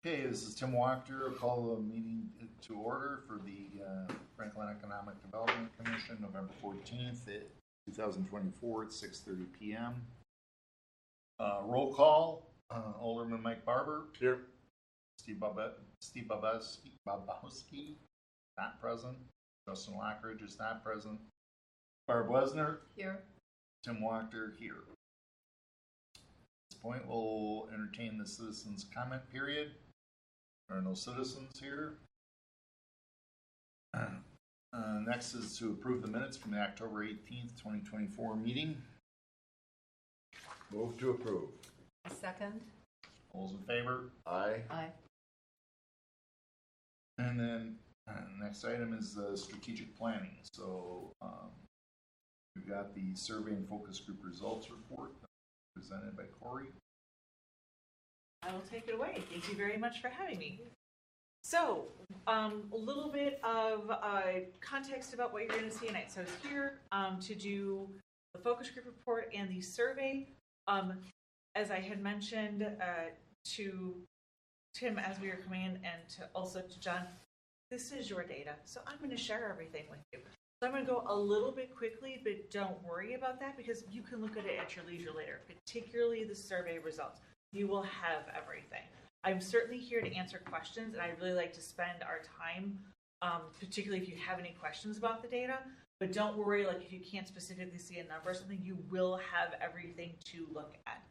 Okay, this is Tim Wachter. I'll call the meeting to order for the Franklin Economic Development Commission, November 14th, 2024 at 6:30 p.m. Roll call, Alderman Mike Barber. Here. Steve Babowski, not present. Justin Lockridge is not present. Barb Wesner. Here. Tim Wachter here. At this point, we'll entertain the citizens' comment period. There are no citizens here. Next is to approve the minutes from the October 18th, 2024 meeting. Move to approve. Second. All those in favor? Aye. Aye. And then next item is strategic planning. So we've got the survey and focus group results report presented by Corey. I will take it away. Thank you very much for having me. So, a little bit of context about what you're going to see tonight. So I was here to do the focus group report and the survey. As I had mentioned to Tim as we were coming in, and also to John, this is your data. So I'm going to share everything with you. So I'm going to go a little bit quickly, but don't worry about that because you can look at it at your leisure later, particularly the survey results. You will have everything. I'm certainly here to answer questions, and I really like to spend our time, particularly if you have any questions about the data. But don't worry, like if you can't specifically see a number or something, you will have everything to look at.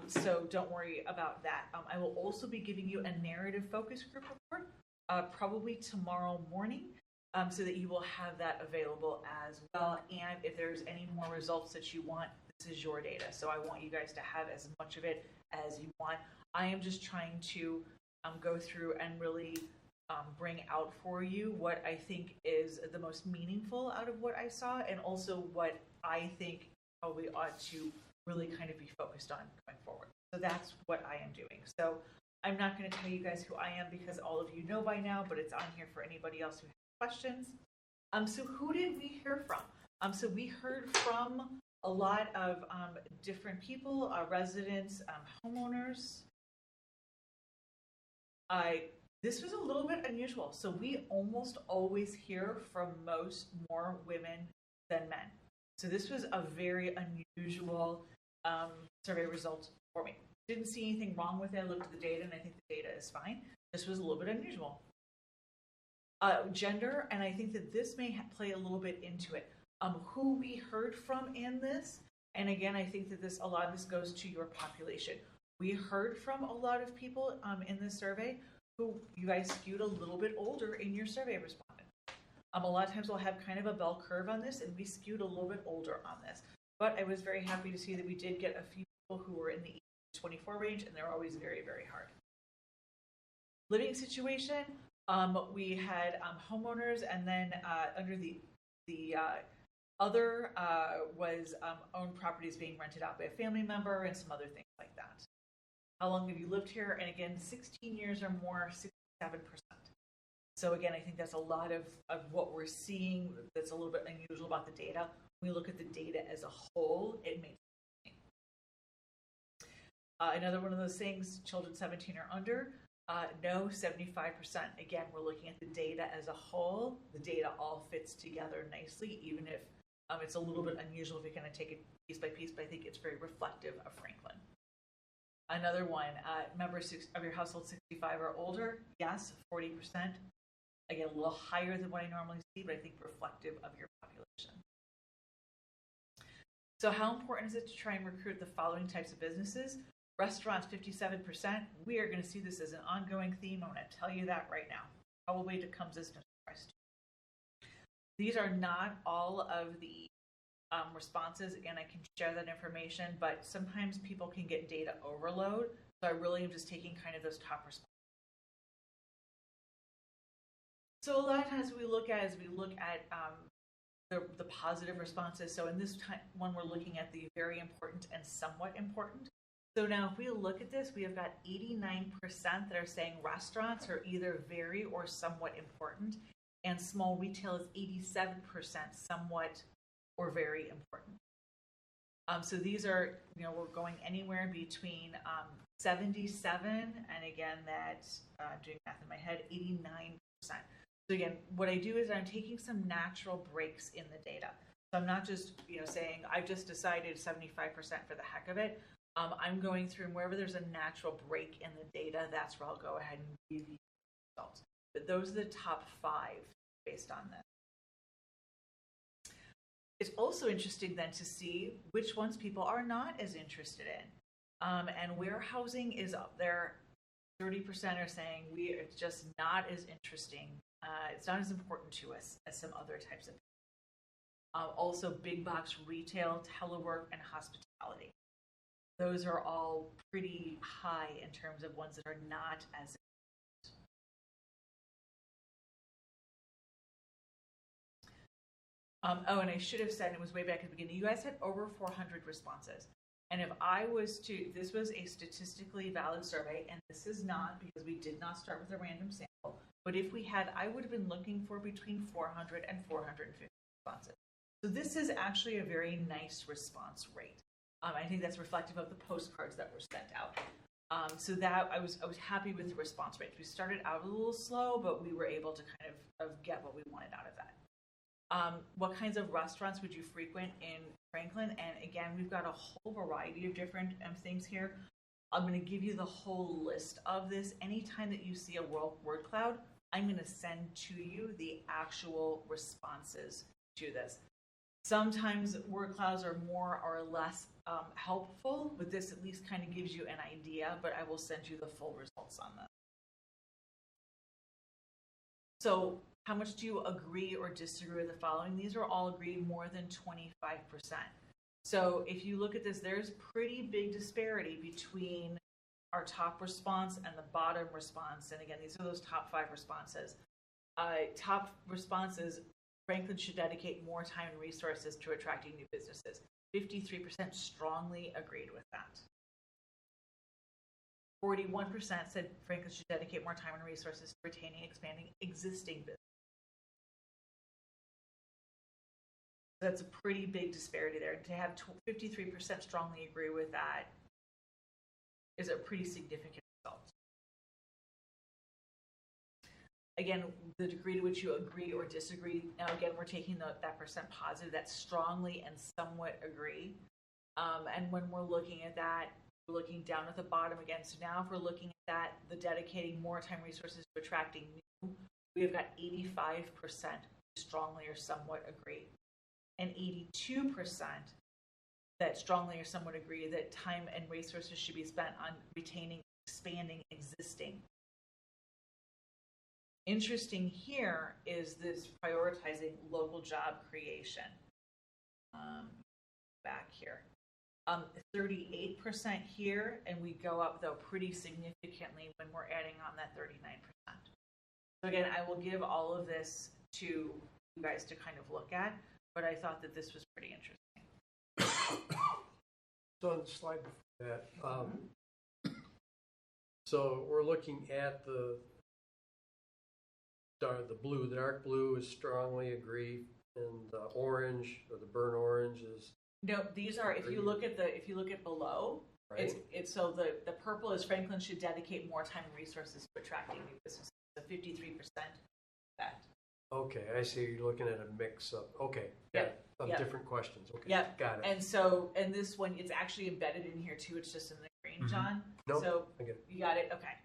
So don't worry about that. I will also be giving you a narrative focus group report probably tomorrow morning so that you will have that available as well. And if there's any more results that you want, this is your data. So I want you guys to have as much of it as you want. I am just trying to go through and really bring out for you what I think is the most meaningful out of what I saw, and also what I think probably ought to really kind of be focused on going forward. So that's what I am doing. So I'm not going to tell you guys who I am because all of you know by now, but it's on here for anybody else who has questions. So who did we hear from? So we heard from a lot of different people, residents, homeowners. This was a little bit unusual. So we almost always hear from more women than men. So this was a very unusual survey result for me. Didn't see anything wrong with it. I looked at the data and I think the data is fine. This was a little bit unusual. Gender, and I think that this may play a little bit into it. Who we heard from in this, and again, I think that a lot of this goes to your population. We heard from a lot of people in this survey who you guys skewed a little bit older in your survey respondent. A lot of times we'll have kind of a bell curve on this, and we skewed a little bit older on this. But I was very happy to see that we did get a few people who were in the 24 range, and they're always very, very hard. Living situation, we had homeowners, and then under the other was owned properties being rented out by a family member and some other things like that. How long have you lived here? And again, 16 years or more, 67%. So again, I think that's a lot of what we're seeing that's a little bit unusual about the data. When we look at the data as a whole, it makes sense. Another one of those things, children 17 or under, no, 75%. Again, we're looking at the data as a whole. The data all fits together nicely, even if it's a little bit unusual if we kind of take it piece by piece, but I think it's very reflective of Franklin. Another one, members of your household 65 or older, yes, 40%. Again, a little higher than what I normally see, but I think reflective of your population. So how important is it to try and recruit the following types of businesses? Restaurants, 57%. We are going to see this as an ongoing theme. I'm going to tell you that right now. Probably it comes as no surprise to you. These are not all of the responses. Again, I can share that information, but sometimes people can get data overload. So I really am just taking kind of those top responses. So a lot of times we look at the positive responses. So in this one, we're looking at the very important and somewhat important. So now if we look at this, we have got 89% that are saying restaurants are either very or somewhat important, and small retail is 87% somewhat or very important. So these are, we're going anywhere between 77, and again, that's doing math in my head, 89%. So again, what I do is I'm taking some natural breaks in the data. So I'm not just, saying I've just decided 75% for the heck of it. I'm going through, and wherever there's a natural break in the data, that's where I'll go ahead and give you results. But those are the top 5 based on this. It's also interesting then to see which ones people are not as interested in. And warehousing is up there. 30% are saying it's just not as interesting. It's not as important to us as some other types of. Also, big box retail, telework, and hospitality. Those are all pretty high in terms of ones that are not as. And I should have said, it was way back at the beginning, you guys had over 400 responses. And if I was to, this was a statistically valid survey, and this is not because we did not start with a random sample, but if we had, I would have been looking for between 400 and 450 responses. So this is actually a very nice response rate. I think that's reflective of the postcards that were sent out. So that I was happy with the response rates. We started out a little slow, but we were able to kind of get what we wanted out of that. What kinds of restaurants would you frequent in Franklin? And again, we've got a whole variety of different things here. I'm going to give you the whole list of this. Anytime that you see a word cloud, I'm going to send to you the actual responses to this. Sometimes word clouds are more or less helpful, but this at least kind of gives you an idea, but I will send you the full results on that. So how much do you agree or disagree with the following? These are all agreed more than 25%. So if you look at this, there's pretty big disparity between our top response and the bottom response. And again, these are those top 5 responses. Top responses, Franklin should dedicate more time and resources to attracting new businesses. 53% strongly agreed with that. 41% said Franklin should dedicate more time and resources to retaining and expanding existing businesses. That's a pretty big disparity there. To have 53% strongly agree with that is a pretty significant result. Again, the degree to which you agree or disagree. Now, again, we're taking that percent positive, that strongly and somewhat agree. And when we're looking at that, we're looking down at the bottom again. So now if we're looking at that, the dedicating more time resources to attracting new, we have got 85% strongly or somewhat agree. And 82% that strongly or somewhat agree that time and resources should be spent on retaining, expanding existing. Interesting here is this prioritizing local job creation. Back here. 38% here, and we go up though pretty significantly when we're adding on that 39%. So again, I will give all of this to you guys to kind of look at, but I thought that this was pretty interesting. So on the slide before that, so we're looking at the blue. The dark blue is strongly agree, and the orange or the burnt orange is. No, these are. If you look at below, right. It's so the purple is Franklin should dedicate more time and resources to attracting new businesses. So 53% that. Okay, I see. You're looking at a mix of different questions. Okay, got it. And so, and this one, it's actually embedded in here too. It's just in the green, John. Nope, so I get it. You got it. Okay.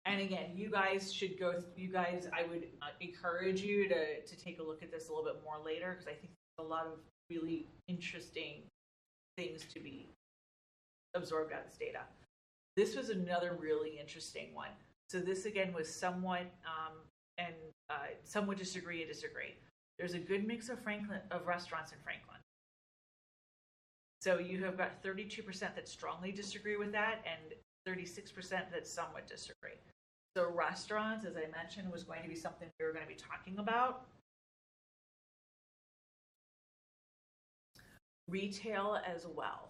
And again, you guys should go. I would encourage you to take a look at this a little bit more later, because I think there's a lot of really interesting things to be absorbed out of this data. This was another really interesting one. So this again was somewhat somewhat disagree. There's a good mix of restaurants in Franklin. So you have got 32% that strongly disagree with that, and 36% that somewhat disagree. So restaurants, as I mentioned, was going to be something we were going to be talking about. Retail as well.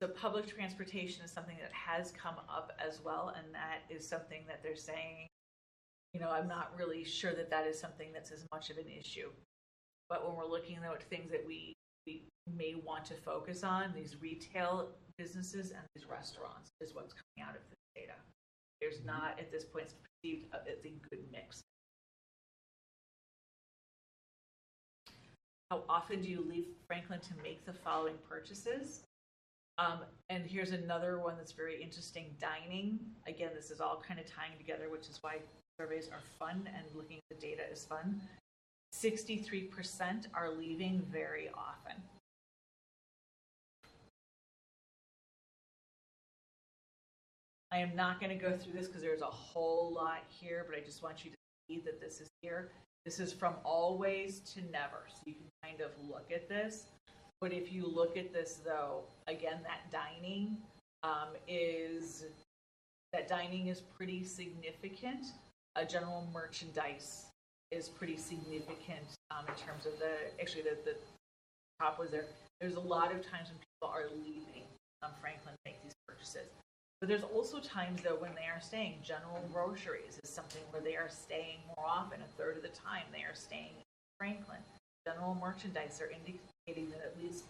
So public transportation is something that has come up as well, and that is something that they're saying, I'm not really sure that is something that's as much of an issue. but when we're looking at things that we may want to focus on, these retail businesses and these restaurants is what's coming out of this data. There's not, at this point, perceived as a good mix. How often do you leave Franklin to make the following purchases? And here's another one that's very interesting, dining. Again, this is all kind of tying together, which is why surveys are fun and looking at the data is fun. 63% are leaving very often. I am not going to go through this because there's a whole lot here, but I just want you to see that this is here. This is from always to never, so you can kind of look at this. But if you look at this, though, again, that dining is pretty significant. General merchandise is pretty significant in terms of the top was there. There's a lot of times when people are leaving Franklin to make these purchases. But there's also times, though, when they are staying. General groceries is something where they are staying more often. A third of the time they are staying in Franklin. General merchandise are indicating that at least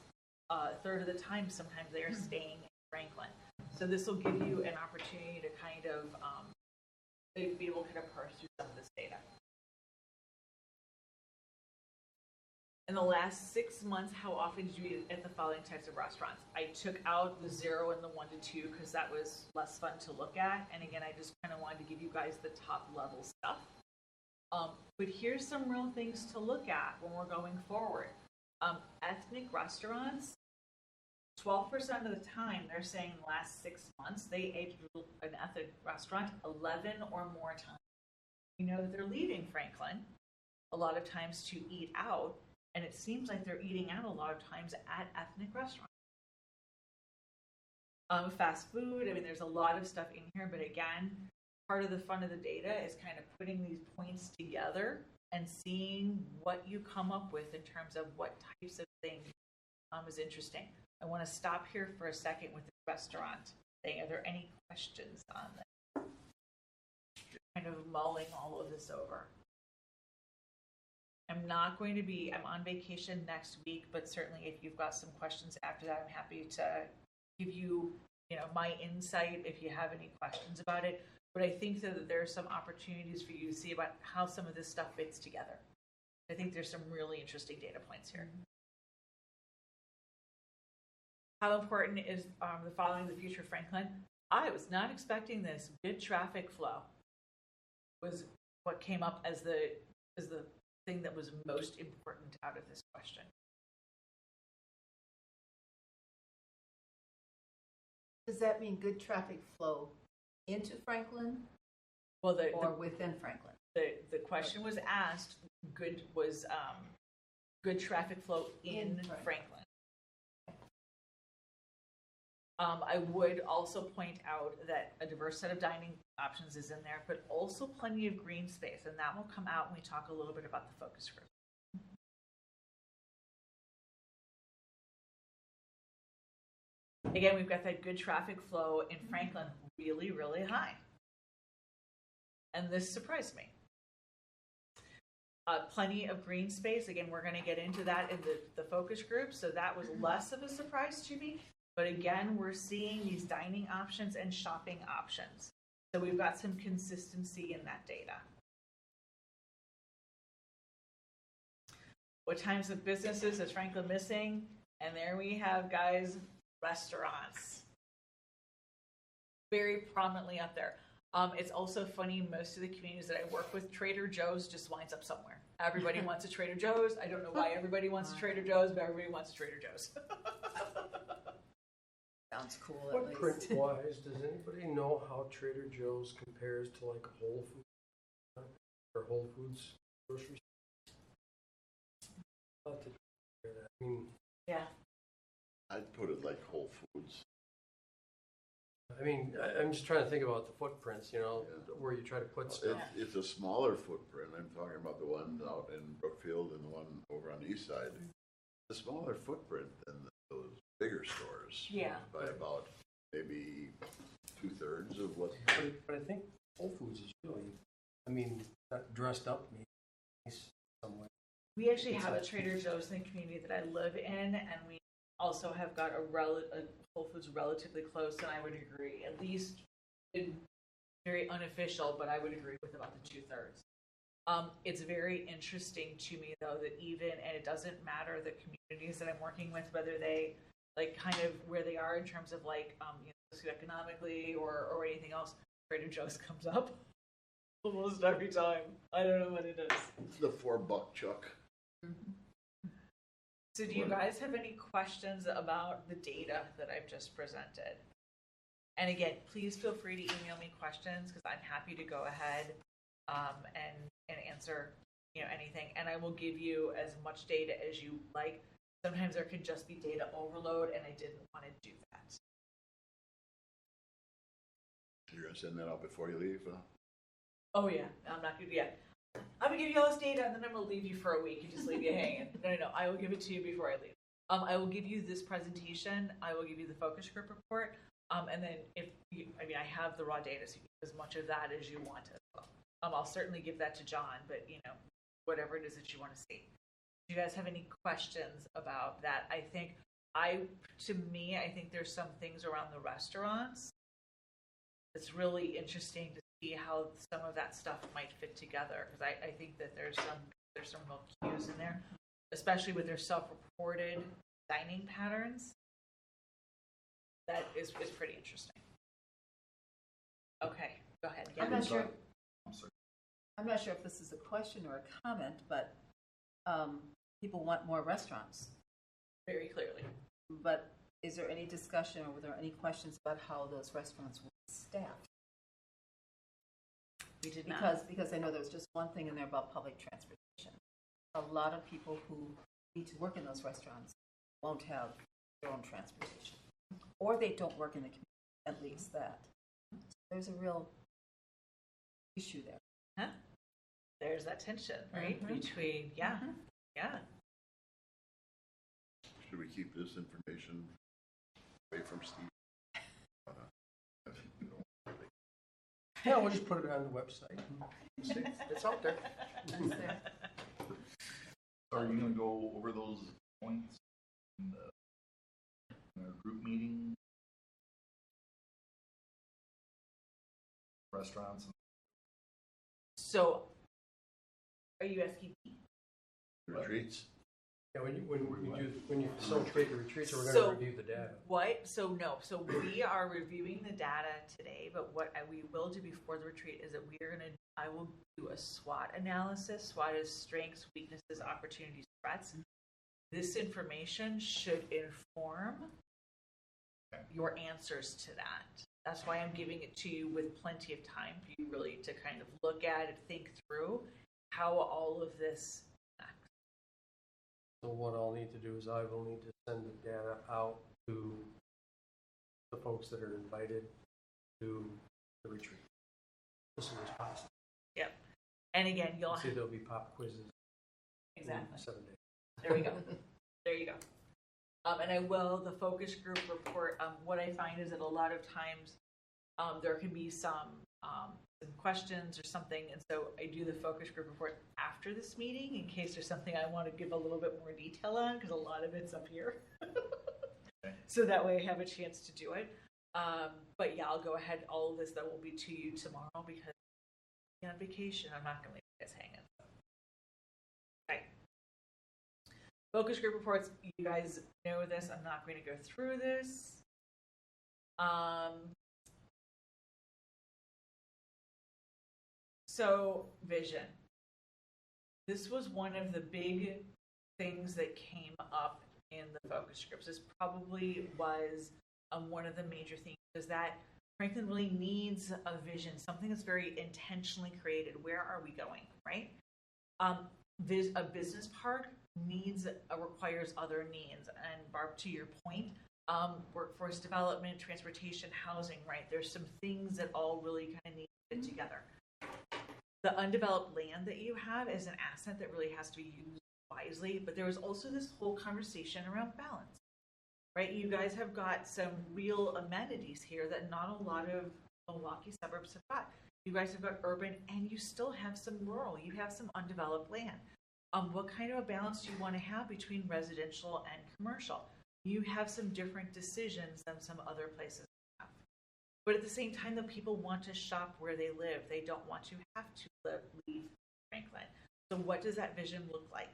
a third of the time, sometimes they are staying in Franklin. So this will give you an opportunity to kind of be able to kind of parse through some of this data. In the last 6 months, how often did you eat at the following types of restaurants? I took out the 0 and the 1 to 2 because that was less fun to look at. And again, I just kind of wanted to give you guys the top level stuff. But here's some real things to look at when we're going forward. Ethnic restaurants, 12% of the time, they're saying in the last 6 months, they ate an ethnic restaurant 11 or more times. You know that they're leaving Franklin a lot of times to eat out, and it seems like they're eating out a lot of times at ethnic restaurants. Fast food, I mean, there's a lot of stuff in here, but again, part of the fun of the data is kind of putting these points together and seeing what you come up with in terms of what types of things is interesting. I want to stop here for a second with the restaurant thing. Are there any questions on that? Kind of mulling all of this over. I'm on vacation next week, but certainly if you've got some questions after that, I'm happy to give you, my insight if you have any questions about it. But I think that there are some opportunities for you to see about how some of this stuff fits together. I think there's some really interesting data points here. How important is the following the future of Franklin? I was not expecting this. Good traffic flow was what came up as the thing that was most important out of this question. Does that mean good traffic flow into Franklin Well, or within Franklin? The question was asked, good traffic flow in Franklin. I would also point out that a diverse set of dining options is in there, but also plenty of green space, and that will come out when we talk a little bit about the focus group. Again, we've got that good traffic flow in Franklin really, really high. And this surprised me. Plenty of green space. Again, we're going to get into that in the focus group, so that was less of a surprise to me. But again, we're seeing these dining options and shopping options. So we've got some consistency in that data. What types of businesses is Franklin missing? And there we have, guys, restaurants. Very prominently up there. It's also funny, most of the communities that I work with, Trader Joe's just winds up somewhere. Everybody wants a Trader Joe's. I don't know why everybody wants a Trader Joe's, but everybody wants a Trader Joe's. Sounds cool, at least. Footprint-wise, does anybody know how Trader Joe's compares to like Whole Foods or Whole Foods grocery store? I mean, Yeah. I'd put it like Whole Foods. I mean, I'm just trying to think about the footprints, where you try to put stuff. It's a smaller footprint. I'm talking about the one out in Brookfield and the one over on the east side. The smaller footprint than those bigger stores. Yeah. By about maybe 2/3 of what. But I think Whole Foods is really, not dressed up nice some way. We actually have a Trader Joe's in the community that I live in, and we also have got a Whole Foods relatively close, and I would agree, at least in very unofficial, but I would agree with about the 2/3. It's very interesting to me though that even, and it doesn't matter the communities that I'm working with, whether they like kind of where they are in terms of like socioeconomically or anything else, Trader Joe's comes up almost every time. I don't know what it is. It's the $4 chuck. So do you guys have any questions about the data that I've just presented? And again, please feel free to email me questions because I'm happy to go ahead and answer anything. And I will give you as much data as you like. Sometimes there can just be data overload, and I didn't want to do that. You're gonna send that out before you leave? Oh yeah, I'm not gonna. Yeah, I'm gonna give you all this data, and then I'm gonna leave you for a week and just leave you hanging. No, I will give it to you before I leave. I will give you this presentation. I will give you the focus group report, and then I have the raw data, so you can as much of that as you want as well. I'll certainly give that to John, but whatever it is that you want to see. Do you guys have any questions about that? I think there's some things around the restaurants. It's really interesting to see how some of that stuff might fit together, because I think that there's some real cues in there, especially with their self-reported dining patterns. That is pretty interesting. Okay, go ahead. I'm not sure. I'm sorry. I'm not sure if this is a question or a comment, but people want more restaurants. Very clearly. But is there any discussion or were there any questions about how those restaurants were staffed? We did not. Because I know there was just one thing in there about public transportation. A lot of people who need to work in those restaurants won't have their own transportation. Or they don't work in the community, at least that. So there's a real issue there. Huh? There's that tension, right? Mm-hmm. Between, yeah. Should we keep this information away from Steve? Yeah, we'll just put it on the website. It's out there. That's there. So are you gonna go over those points in our group meeting? Restaurants? So, are you asking me? Retreats? Yeah, when you facilitate the retreats, we're So- going to review the data. What? So no. So we are reviewing the data today, but what we will do before the retreat is that I will do a SWOT analysis. SWOT is strengths, weaknesses, opportunities, threats. This information should inform your answers to that. That's why I'm giving it to you with plenty of time for you really to kind of look at it, think through how all of this connects. So what I'll need to do is I will need to send the data out to the folks that are invited to the retreat as soon as possible. Yep. And again, you'll See, there'll be pop quizzes exactly. in 7 days. There we go. There you go. And I will, the focus group report, what I find is that a lot of times there can be some questions or something, and so I do the focus group report after this meeting in case there's something I want to give a little bit more detail on, because a lot of it's up here. So that way I have a chance to do it. But yeah, I'll go ahead. All of this that will be to you tomorrow because I'm on vacation. I'm not going to leave you guys hanging. Okay. Focus group reports, you guys know this. I'm not going to go through this. So, vision. This was one of the big things that came up in the focus groups. This probably was one of the major things, is that Franklin really needs a vision, something that's very intentionally created. Where are we going, right? A business park requires other needs. And Barb, to your point, workforce development, transportation, housing, right? There's some things that all really kind of need to fit together. The undeveloped land that you have is an asset that really has to be used wisely, but there was also this whole conversation around balance, right? You guys have got some real amenities here that not a lot of Milwaukee suburbs have got. You guys have got urban, and you still have some rural. You have some undeveloped land. What kind of a balance do you want to have between residential and commercial? You have some different decisions than some other places have. But at the same time, the people want to shop where they live. They don't want to have to leave Franklin. So what does that vision look like?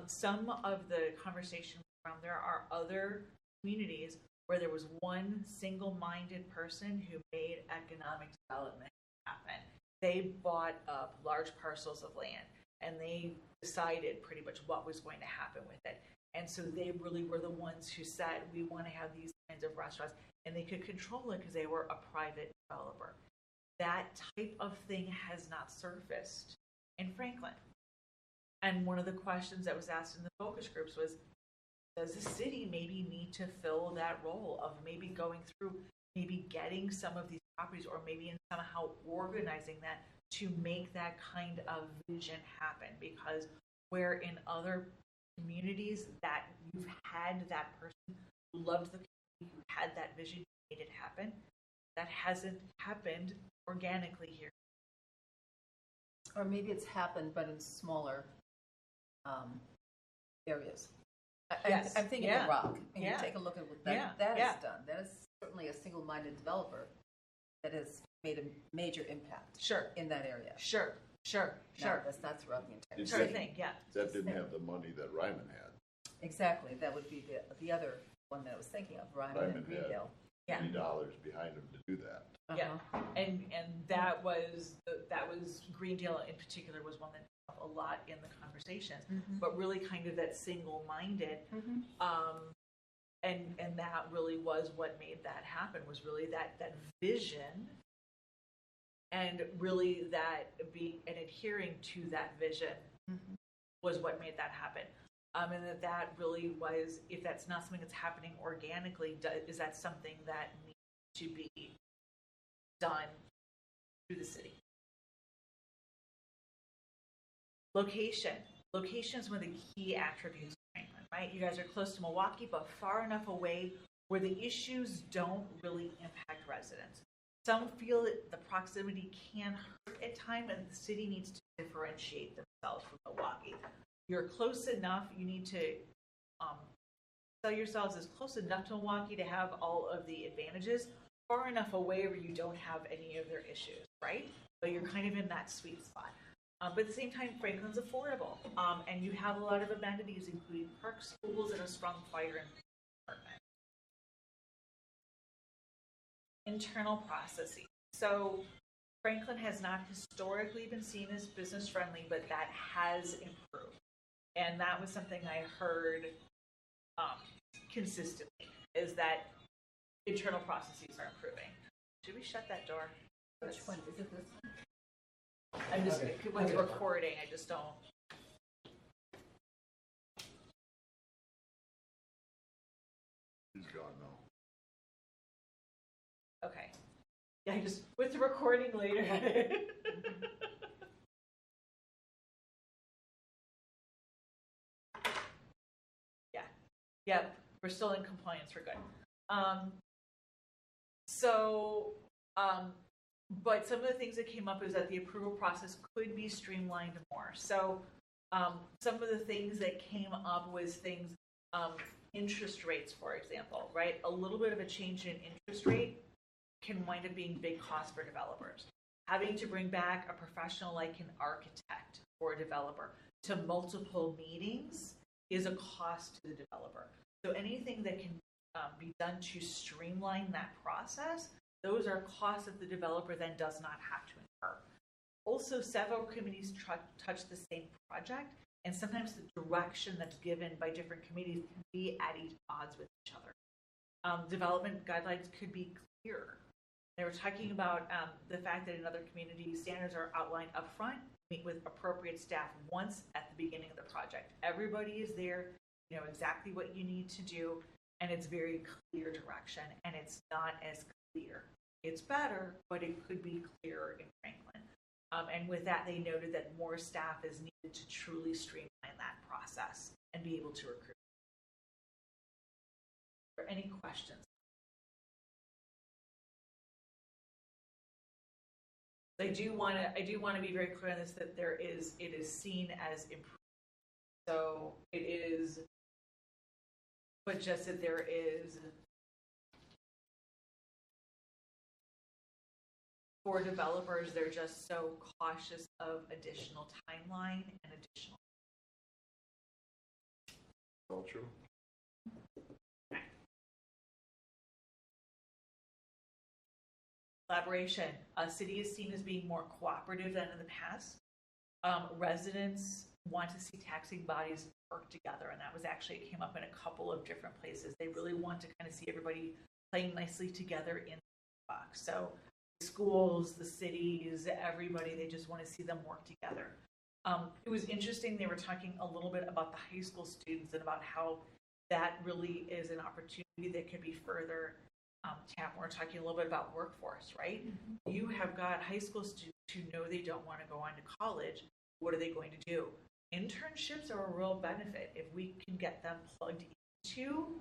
Some of the conversation around there are other communities where there was one single-minded person who made economic development happen. They bought up large parcels of land and they decided pretty much what was going to happen with it. And so they really were the ones who said, we want to have these kinds of restaurants, and they could control it because they were a private developer. That type of thing has not surfaced in Franklin. And one of the questions that was asked in the focus groups was, does the city maybe need to fill that role of maybe going through, maybe getting some of these properties, or maybe somehow organizing that to make that kind of vision happen? Because where in other communities that you've had that person who loved the community, who had that vision, made it happen, that hasn't happened organically here. Or maybe it's happened, but in smaller areas. Yes. I'm thinking Yeah. of Rock. And Yeah. you take a look at what Yeah. that Yeah. has done. That is certainly a single-minded developer that has made a major impact Sure, in that area. sure. Now, that's not throughout the entire It's Sure city. thing, yeah. That didn't have the money that Ryman had. Exactly. That would be the other one that I was thinking of, Ryman and Ryman, yeah. Greendale. Yeah. $3 behind them to do that. Yeah. Uh-huh. And that was Greendale in particular was one that came up a lot in the conversations, but really kind of that single-minded, and that really was what made that happen, was really that vision, and really that being and adhering to that vision was what made that happen. And that really was, if that's not something that's happening organically, is that something that needs to be done through the city? Location is one of the key attributes of Franklin, right? You guys are close to Milwaukee, but far enough away where the issues don't really impact residents. Some feel that the proximity can hurt at times, and the city needs to differentiate themselves from Milwaukee. You're close enough, you need to sell yourselves as close enough to Milwaukee to have all of the advantages, far enough away where you don't have any of their issues, right? But you're kind of in that sweet spot. But at the same time, Franklin's affordable, and you have a lot of amenities, including parks, schools, and a strong fire department. Internal processes. So Franklin has not historically been seen as business friendly, but that has improved. And that was something I heard consistently, is that internal processes are improving. Should we shut that door? Which one? Is it this one? I'm just, with recording, I just don't. He's gone now. Okay. Yeah, I just, with the recording later. Yeah. Yep. We're still in compliance. We're good. But some of the things that came up is that the approval process could be streamlined more. So some of the things that came up was things, interest rates, for example, right? A little bit of a change in interest rate can wind up being big cost for developers. Having to bring back a professional like an architect or a developer to multiple meetings is a cost to the developer. So anything that can be done to streamline that process, those are costs that the developer then does not have to incur. Also, several committees touch the same project, and sometimes the direction that's given by different committees can be at odds with each other. Development guidelines could be clearer. They were talking about the fact that in other communities, standards are outlined up front, meet with appropriate staff once at the beginning of the project. Everybody is there, you know exactly what you need to do, and it's very clear direction, and it's not as clear. It's better, but it could be clearer in Franklin. And with that, they noted that more staff is needed to truly streamline that process and be able to recruit. Are there any questions? I do want to be very clear on this, that it is seen as improved. So it is, but just that there is, for developers, they're just so cautious of additional timeline and additional. All true. Collaboration. A city is seen as being more cooperative than in the past. Residents want to see taxing bodies work together, and that was actually, it came up in a couple of different places. They really want to kind of see everybody playing nicely together in the box. So the schools, the cities, everybody, they just want to see them work together. It was interesting, they were talking a little bit about the high school students and about how that really is an opportunity that could be further tapped. We're talking a little bit about workforce, right? Mm-hmm. You have got high school students who know they don't want to go on to college. What are they going to do? Internships are a real benefit. If we can get them plugged into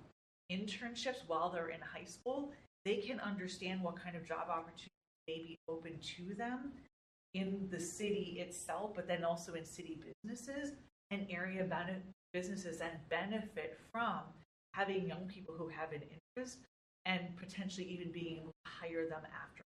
internships while they're in high school, they can understand what kind of job opportunities may be open to them in the city itself, but then also in city businesses and area businesses that benefit from having young people who have an interest and potentially even being able to hire them after.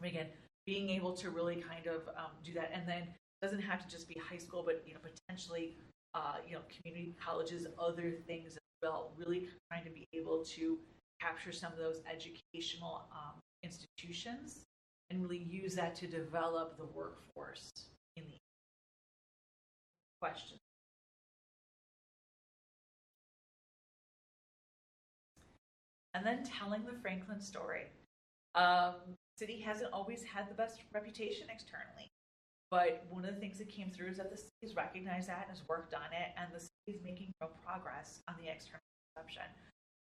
Again, being able to really kind of do that, and then it doesn't have to just be high school, but potentially community colleges, other things as well. Really trying to be able to capture some of those educational institutions and really use that to develop the workforce in the question. And then telling the Franklin story. City hasn't always had the best reputation externally, but one of the things that came through is that the city's recognized that and has worked on it, and the city's making real progress on the external perception.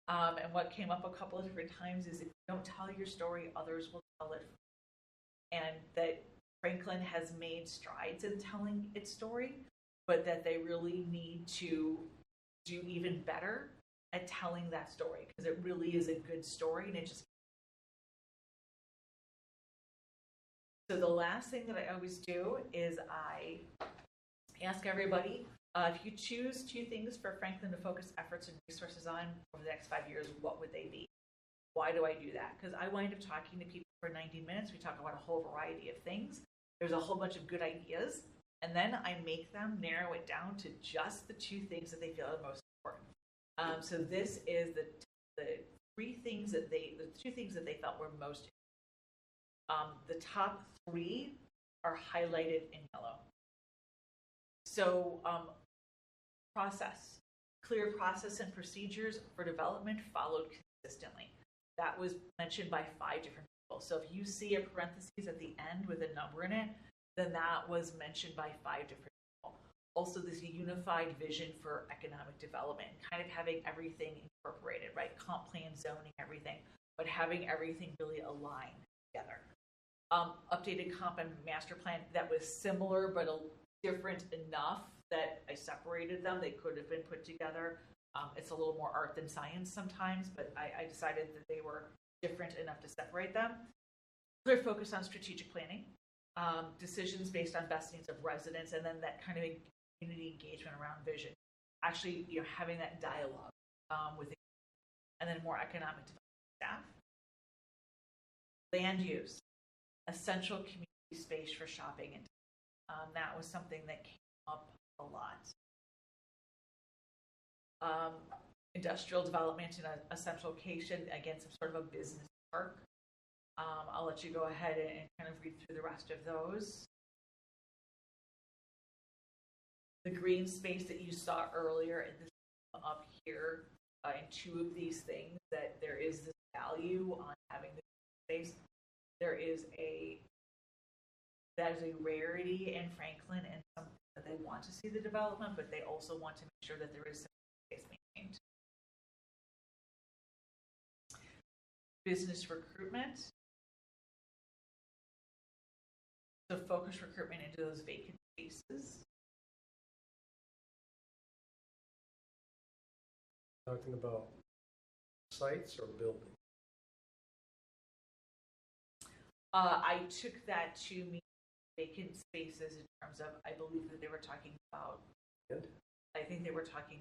And what came up a couple of different times is if you don't tell your story, others will tell it. And that Franklin has made strides in telling its story, but that they really need to do even better at telling that story, because it really is a good story, and it just. So the last thing that I always do is I ask everybody, if you choose 2 things for Franklin to focus efforts and resources on over the next 5 years, what would they be? Why do I do that? Because I wind up talking to people for 90 minutes. We talk about a whole variety of things. There's a whole bunch of good ideas, and then I make them narrow it down to just the 2 things that they feel are most important. So this is the 2 things that they felt were most important. The top 3 are highlighted in yellow. So process, clear process and procedures for development followed consistently. That was mentioned by 5 different people. So if you see a parenthesis at the end with a number in it, then that was mentioned by 5 different people. Also, this unified vision for economic development, kind of having everything incorporated, right? Comp plan, zoning, everything, but having everything really aligned together. Updated comp and master plan that was similar but different enough that I separated them. They could have been put together. It's a little more art than science sometimes, but I decided that they were different enough to separate them. Clear focus on strategic planning, decisions based on best needs of residents, and then that kind of community engagement around vision. Actually, having that dialogue with, and then more economic development staff. Land use, essential community space for shopping, and that was something that came up a lot. Industrial development in a central location, again, some sort of a business park. I'll let you go ahead and kind of read through the rest of those. The green space that you saw earlier, and this up here in 2 of these things, that there is this value on having the space. That is a rarity in Franklin, and something that they want to see the development, but they also want to make sure that there is some space maintained. Business recruitment. So focus recruitment into those vacant spaces. Talking about sites or buildings? I took that to mean vacant spaces in terms of, I believe that they were talking about And I think they were talking.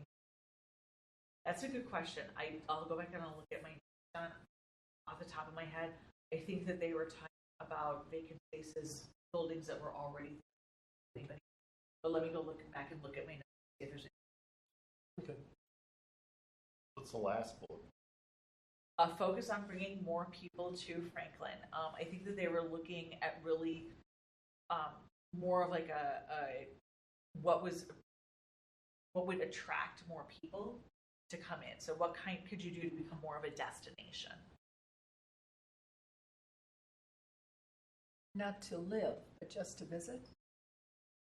That's a good question. I'll go back and I'll look at my notes on off the top of my head. I think that they were talking about vacant spaces, buildings that were already anybody. But let me go look back and look at my notes, see if there's okay. What's the last bullet? a focus on bringing more people to Franklin. I think that they were looking at really more of like a what would attract more people to come in. So what kind could you do to become more of a destination? Not to live, but just to visit?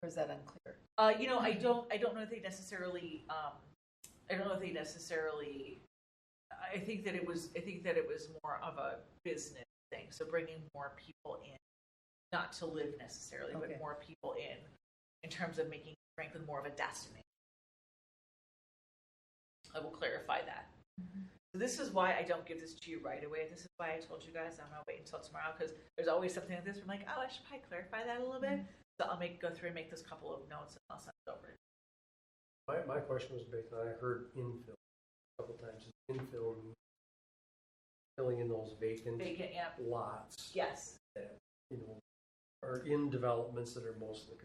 Or is that unclear? You know, I don't know if they necessarily. I don't know if they necessarily. I think that it was more of a business thing. So bringing more people in, not to live necessarily, Okay. but more people in terms of making Franklin more of a destination. I will clarify that. So this is why I don't give this to you right away. This is why I told you guys I'm gonna wait until tomorrow, because there's always something like this where I'm like, oh, I should probably clarify that a little bit. So I'll go through and make this couple of notes and I'll send it over. My question was based on, I heard infill a couple times. Infill, filling in those vacant Vacant, yeah. lots Yes. that, are in developments that are mostly.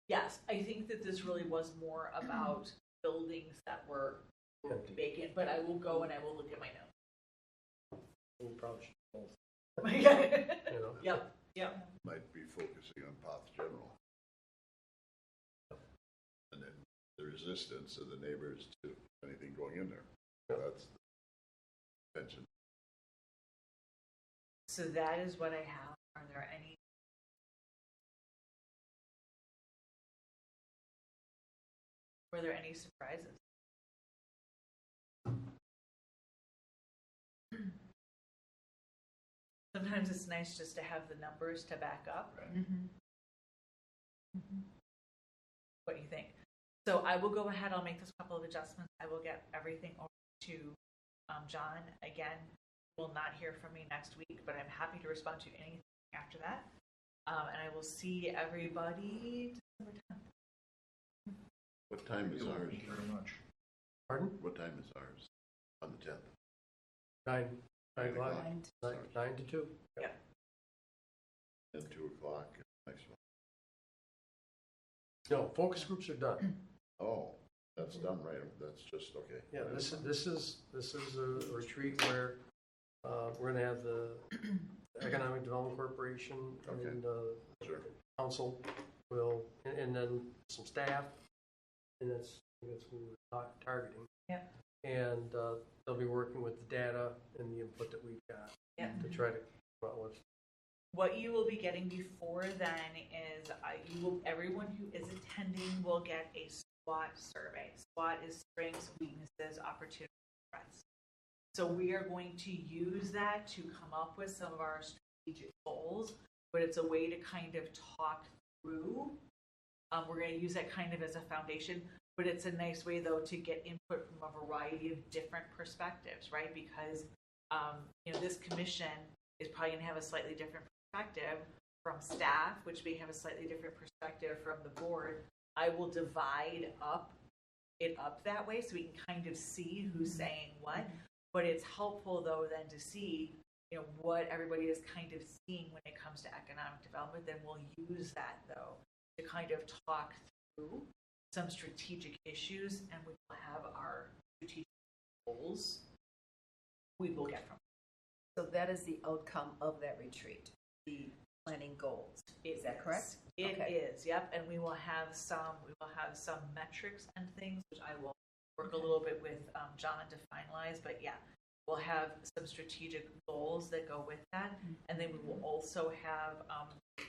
Yes. I think that this really was more about buildings that were Empty. vacant, but I will go and I will look at my notes. We probably should both, Yep. Yep. Might be focusing on Poth General. And then the resistance of the neighbors to anything going in there. That's the tension. So that is what I have. Are there any? Were there any surprises? Sometimes it's nice just to have the numbers to back up. What do you think? So I will go ahead. I'll make this couple of adjustments. I will get everything over to John. Again, will not hear from me next week, but I'm happy to respond to anything after that. And I will see everybody December 10th. What time is ours? Thank you very much. Pardon? What time is ours? On the 10th? 9 9 o'clock, o'clock. 9 to 2. Yeah. And 2 o'clock. Next one. No, focus groups are done. Oh, that's done, right? That's just, okay. Yeah, this is a retreat where we're gonna have the Economic Development Corporation and Sure. council will, and then some staff, and that's who we're targeting. Yeah. And they'll be working with the data and the input that we've got Yeah. to try to come out with. What you will be getting before then is everyone who is attending will get a SWOT survey. SWOT is strengths, weaknesses, opportunities, threats. So we are going to use that to come up with some of our strategic goals, but it's a way to kind of talk through. We're going to use that kind of as a foundation, but it's a nice way though to get input from a variety of different perspectives, right? Because this commission is probably going to have a slightly different perspective from staff, which may have a slightly different perspective from the board. I will divide it up that way so we can kind of see who's saying what. But it's helpful though then to see what everybody is kind of seeing when it comes to economic development. Then we'll use that though to kind of talk through some strategic issues, and we will have our strategic goals we will get from it. So that is the outcome of that retreat, the planning goals. Is that correct? It Okay. is, yep. And we will have some metrics and things, which I will work a little bit with John to finalize. But yeah, we'll have some strategic goals that go with that, and then we will also have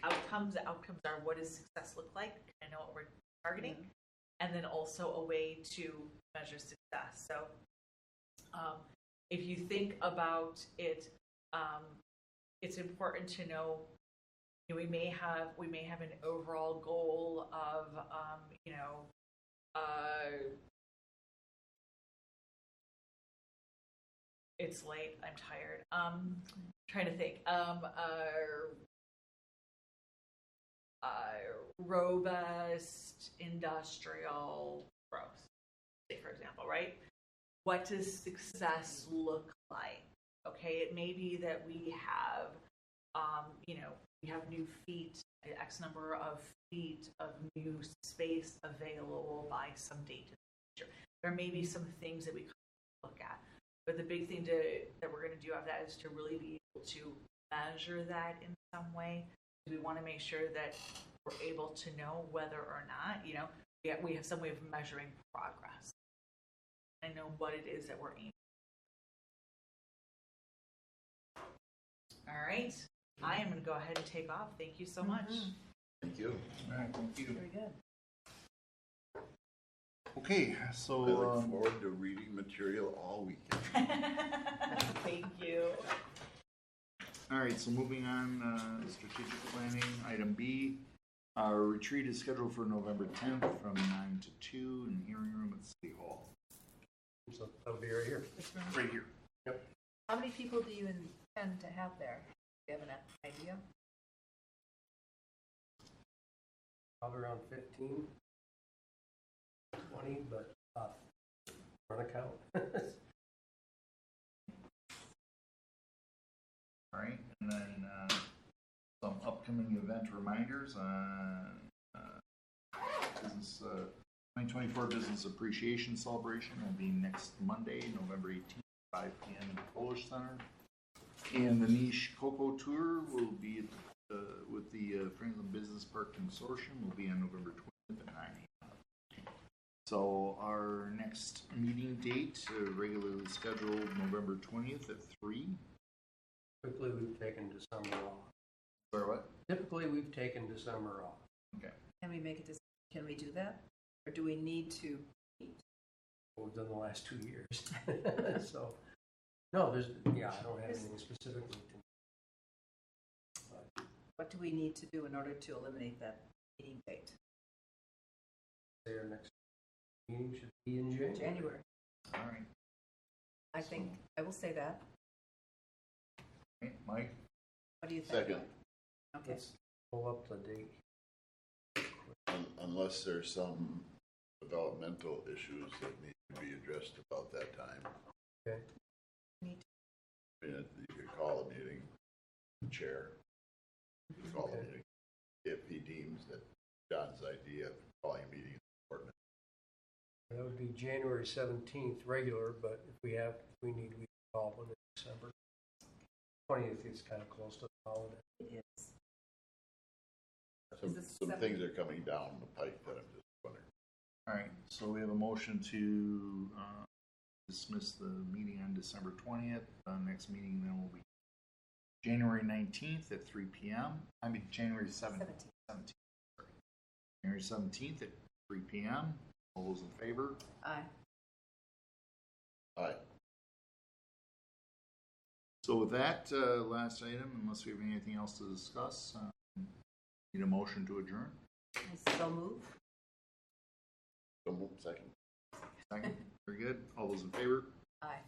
outcomes. The outcomes are what does success look like? I know what we're targeting, and then also a way to measure success. So if you think about it, it's important to know. We may have an overall goal of it's late. I'm tired. Trying to think. robust industrial growth, say for example, right? What does success look like? Okay, it may be that we have, we have new feet, X number of feet of new space available by some date in the future. There may be some things that we can look at, but the big thing that we're going to do of that is to really be able to measure that in some way. We want to make sure that we're able to know whether or not, we have some way of measuring progress. I know what it is that we're aiming. All right, I am going to go ahead and take off. Thank you so much. Thank you. All right, thank you. Very good. Okay, I so, look forward to reading material all weekend. Thank you. all right, so moving on, strategic planning, item B. Our retreat is scheduled for November 10th from 9 to 2 in the hearing room at City Hall. So that'll be right here. Right here. How many people do you intend to have there? Do you have an idea? Probably around 15, 20, but run account. All right, and then some upcoming event reminders on business 2024 Business Appreciation Celebration will be next Monday, November 18th, 5 p.m. at the Polish Center. And the Niche Cocoa Tour will be with the Franklin Business Park Consortium will be on November 20th at 9 a.m. So our next meeting date, regularly scheduled November 20th at 3. Typically, we've taken December off. Sorry, what? Typically, we've taken December off. Okay. Can we make it? Can we do that, or do we need to meet? We've done the last 2 years. So, no, I don't have anything specifically to. What do we need to do in order to eliminate that meeting date? Say our next meeting should be in January. January. All right. I think I will say that. Okay, Mike? What do you think? Second, Okay. Let's pull up the date. unless there's some developmental issues that need to be addressed about that time. Okay. I mean, you could call a meeting, the chair, you could call a meeting, if he deems that John's idea of calling a meeting is important. That would be January 17th regular, but if we need, we can call one in December. 20th is kind of close to the holiday. It is. Some Is this some seven- things are coming down the pike that I'm just wondering. All right, so we have a motion to dismiss the meeting on December 20th. Next meeting then will be January 19th at 3 p.m. I mean, January 17th. 17th. Sorry. January 17th at 3 p.m. All those in favor? Aye. Aye. So with that last item, unless we have anything else to discuss, need a motion to adjourn? So move. So move, second. Second? Very good. All those in favor? Aye.